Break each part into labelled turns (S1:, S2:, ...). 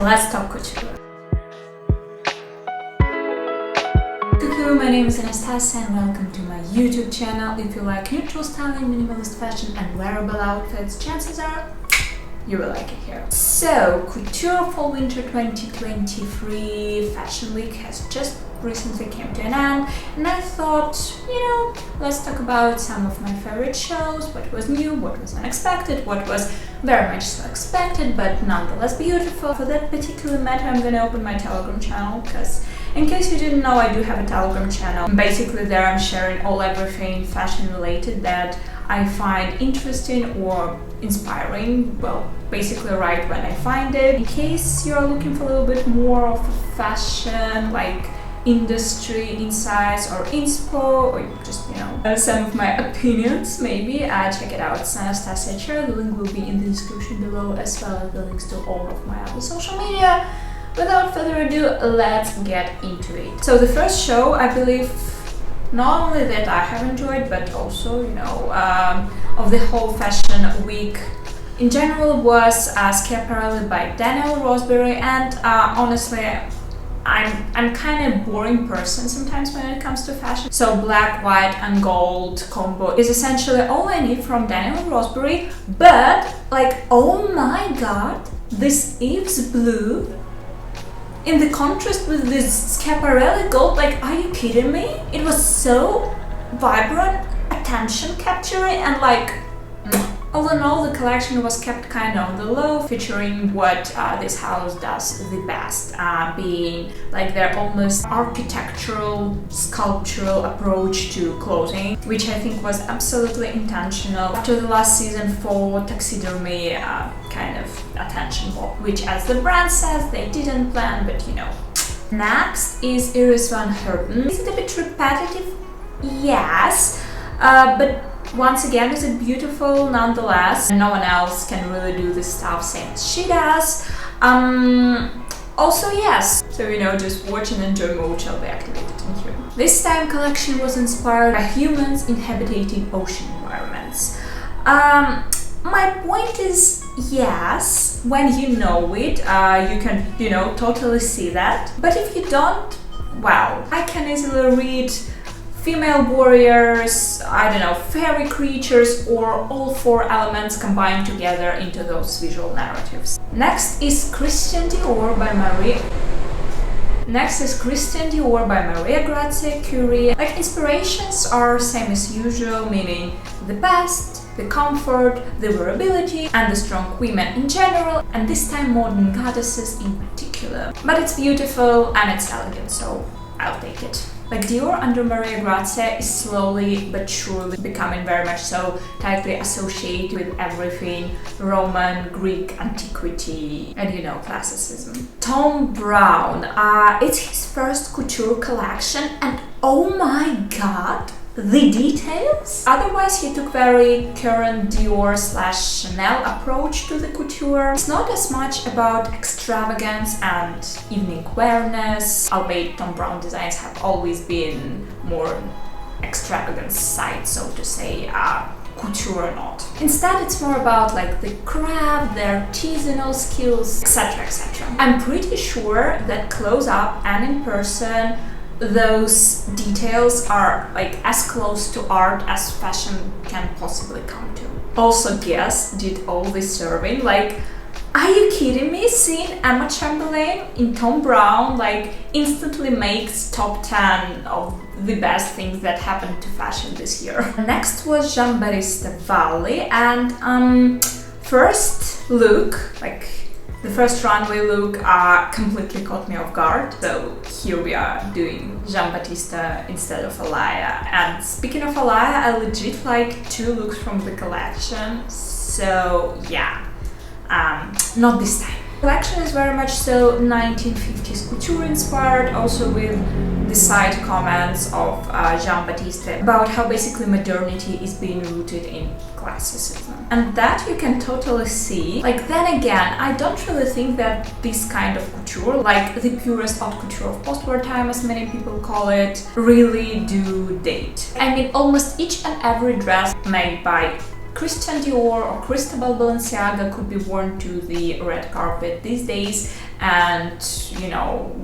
S1: Let's talk couture. Coucou, my name is Anastasia and welcome to my YouTube channel. If you like neutral styling, minimalist fashion and wearable outfits, chances are you will like it here. So, Couture Fall Winter 2023 Fashion Week has just recently came to an end, and I thought, let's talk about some of my favorite shows, what was new, what was unexpected, what was very much so expected but nonetheless beautiful. For that particular matter, I'm gonna open my Telegram channel, because in case you didn't know, I do have a Telegram channel. Basically there I'm sharing everything fashion related that I find interesting or inspiring, well, basically right when I find it. In case you're looking for a little bit more of a fashion, like industry insights or inspo, or just, some of my opinions, maybe, check it out. It's Anastasia Chair. The link will be in the description below, as well as the links to all of my other social media. Without further ado, let's get into it. So the first show, I believe, not only that I have enjoyed, but also, of the whole fashion week in general, was Schiaparelli by Daniel Roseberry. And honestly, I'm kind of boring person sometimes when it comes to fashion. So black, white and gold combo is essentially all I need from Daniel Roseberry. But like, oh my god, this Eve's blue in the contrast with this Schiaparelli gold, like, are you kidding me? It was so vibrant, attention capturing, and like, all in all, the collection was kept kind of on the low, featuring what this house does the best, being like their almost architectural, sculptural approach to clothing, which I think was absolutely intentional after the last season for taxidermy kind of attention ball, which, as the brand says, they didn't plan, but Next is Iris van Herten. Is it a bit repetitive? Yes, but once again, is it beautiful nonetheless? No one else can really do this stuff same as she does. Also, yes. So, just watch and enjoy mode shall be activated in here. This time collection was inspired by humans inhabiting ocean environments. My point is, yes, when you know it, you can, totally see that. But if you don't, well, I can easily read female warriors, fairy creatures, or all four elements combined together into those visual narratives. Next is Christian Dior by Maria Grazia Curie. Like, inspirations are same as usual, meaning the past, the comfort, the wearability, and the strong women in general, and this time modern goddesses in particular. But it's beautiful and it's elegant, so I'll take it. Like, Dior under Maria Grazia is slowly but surely becoming very much so tightly associated with everything Roman, Greek, antiquity, and classicism. Thom Browne, it's his first couture collection, and oh my god, the details! Otherwise, he took very current Dior/Chanel approach to the couture. It's not as much about extravagance and evening wearness, albeit Thom Browne designs have always been more extravagant side, so to say, couture or not. Instead, it's more about like the craft, their artisanal skills, etc, etc. I'm pretty sure that close up and in person, those details are like as close to art as fashion can possibly come to. Also, Guess did all this serving. Like, are you kidding me? Seeing Emma Chamberlain in Thom Browne like instantly makes top 10 of the best things that happened to fashion this year. Next was Giambattista Valli, and first look, like the first runway look, completely caught me off guard. So here we are doing Giambattista instead of Alaya. And speaking of Alaya, I legit like 2 looks from the collection. So yeah, not this time. The collection is very much so 1950s couture inspired, also with the side comments of Giambattista about how basically modernity is being rooted in classicism. And that you can totally see. Like, then again, I don't really think that this kind of couture, like the purest haute couture of post-war time, as many people call it, really do date. I mean, almost each and every dress made by Christian Dior or Cristobal Balenciaga could be worn to the red carpet these days, and, you know,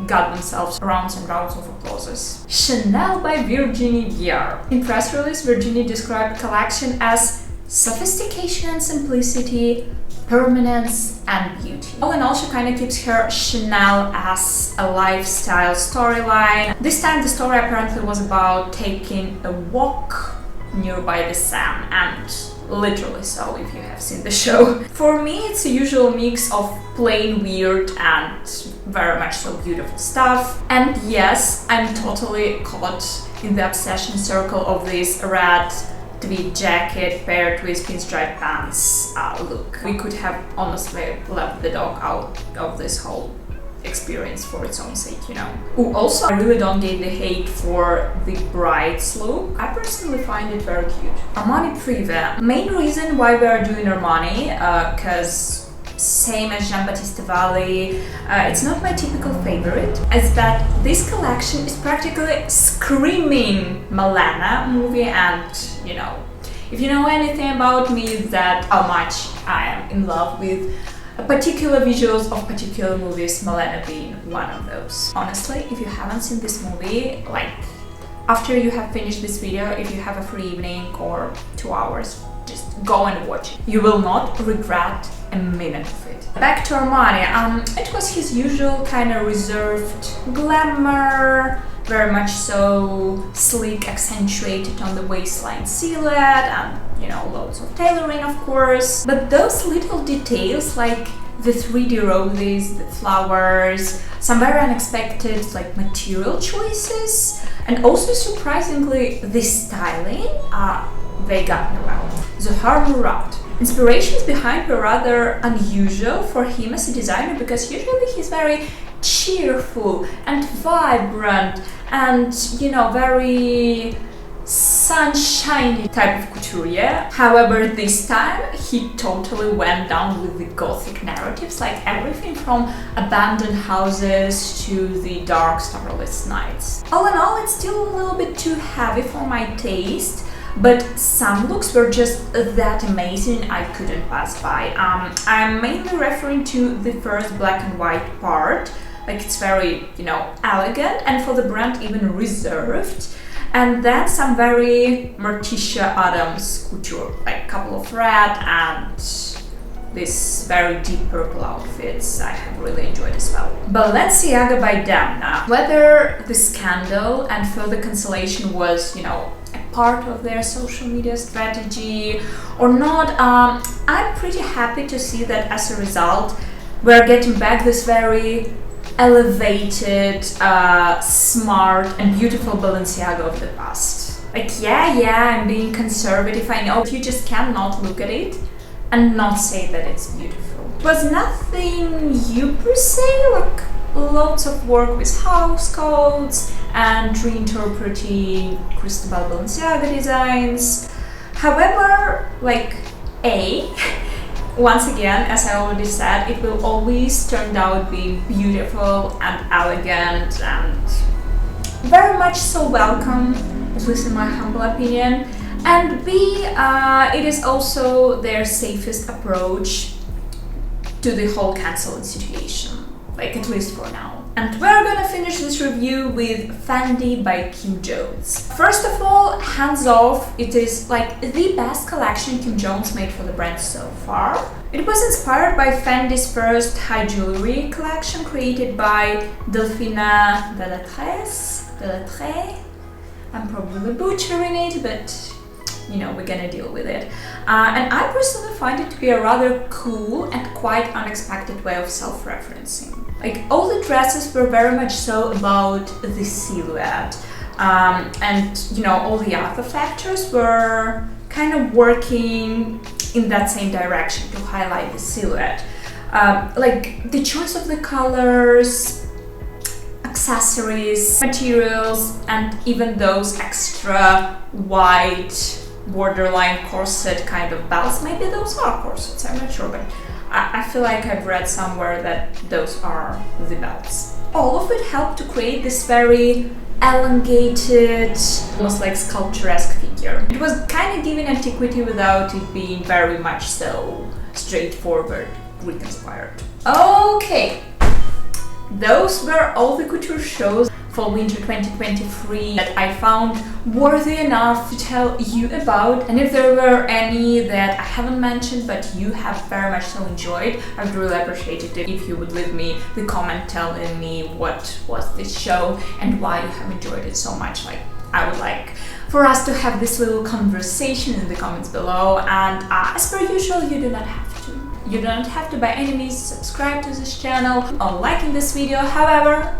S1: got themselves rounds and rounds of applauses. Chanel by Virginie Viard. In press release, Virginie described collection as sophistication and simplicity, permanence and beauty. All in all, she kind of keeps her Chanel as a lifestyle storyline. This time the story apparently was about taking a walk nearby the Seine, and literally so if you have seen the show. For me, it's a usual mix of plain weird and very much so beautiful stuff. And yes, I'm totally caught in the obsession circle of this red tweed jacket paired with pinstripe pants look. We could have honestly left the dog out of this whole experience for its own sake, you know. Ooh, also, I really don't get the hate for the brides look. I personally find it very cute. Armani Privé. Main reason why we are doing Armani, because same as Jean-Baptiste Valli, it's not my typical favorite, as that this collection is practically screaming Milena movie, and you know, if you know anything about me, that how much I am in love with particular visuals of particular movies, Milena being one of those. Honestly, if you haven't seen this movie, like after you have finished this video, if you have a free evening or 2 hours, just go and watch it. You will not regret a minute of it. Back to Armani. It was his usual kind of reserved glamour, very much so sleek, accentuated on the waistline silhouette, and you know, loads of tailoring, of course. But those little details like the 3D roses, the flowers, some very unexpected like material choices, and also surprisingly the styling, they got me well. Zohar Murad. Inspirations behind were rather unusual for him as a designer, because usually he's very cheerful and vibrant and, you know, very sunshiny type of couturier. However, this time he totally went down with the gothic narratives, like everything from abandoned houses to the dark starless nights. All in all, it's still a little bit too heavy for my taste, but some looks were just that amazing I couldn't pass by. I'm mainly referring to the first black and white part, like it's very, you know, elegant and for the brand even reserved. And then some very Morticia Adams couture, like a couple of red and this very deep purple outfits I have really enjoyed as well. Balenciaga by Demna. Whether the scandal and further cancellation was, you know, a part of their social media strategy or not, I'm pretty happy to see that as a result we're getting back this very elevated, smart and beautiful Balenciaga of the past. Like, yeah, I'm being conservative, I know, but you just cannot look at it and not say that it's beautiful. It was nothing new per se, like loads of work with house codes and reinterpreting Cristobal Balenciaga designs. However, like, once again, as I already said, it will always turn out being beautiful and elegant and very much so welcome, at least in my humble opinion. And B, it is also their safest approach to the whole canceling situation, like at least for now. And we're gonna finish this review with Fendi by Kim Jones. First of all, hands off, it is like the best collection Kim Jones made for the brand so far. It was inspired by Fendi's first high jewelry collection created by Delphina Belatre. I'm probably butchering it, but you know, we're gonna deal with it. And I personally find it to be a rather cool and quite unexpected way of self-referencing. Like, all the dresses were very much so about the silhouette, and you know, all the other factors were kind of working in that same direction to highlight the silhouette. Like the choice of the colors, accessories, materials, and even those extra white borderline corset kind of belts. Maybe those are corsets, I'm not sure, but I feel like I've read somewhere that those are the belts. All of it helped to create this very elongated, almost like sculpturesque figure. It was kind of giving antiquity without it being very much so straightforward, Greek inspired. Okay, those were all the couture shows for winter 2023 that I found worthy enough to tell you about. And if there were any that I haven't mentioned but you have very much so enjoyed, I would really appreciate it if you would leave me the comment telling me what was this show and why you have enjoyed it so much. Like, I would like for us to have this little conversation in the comments below. And as per usual, you do not have to. You don't have to by any means subscribe to this channel or liking this video. However,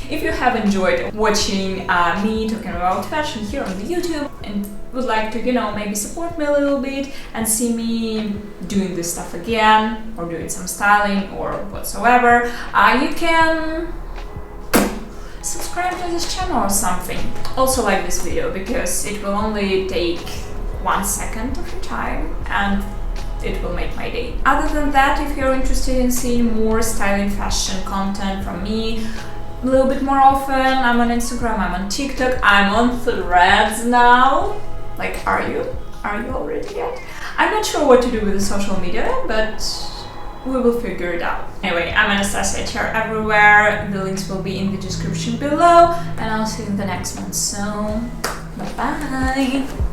S1: if you have enjoyed watching me talking about fashion here on the YouTube and would like to, maybe support me a little bit and see me doing this stuff again or doing some styling or whatsoever, you can subscribe to this channel or something. Also like this video, because it will only take 1 second of your time and it will make my day. Other than that, if you're interested in seeing more styling fashion content from me a little bit more often, I'm on Instagram, I'm on TikTok, I'm on Threads now. Like, are you already yet? I'm not sure what to do with the social media, but we will figure it out. Anyway, I'm Anastasia HR everywhere. The links will be in the description below, and I'll see you in the next one. So, bye bye.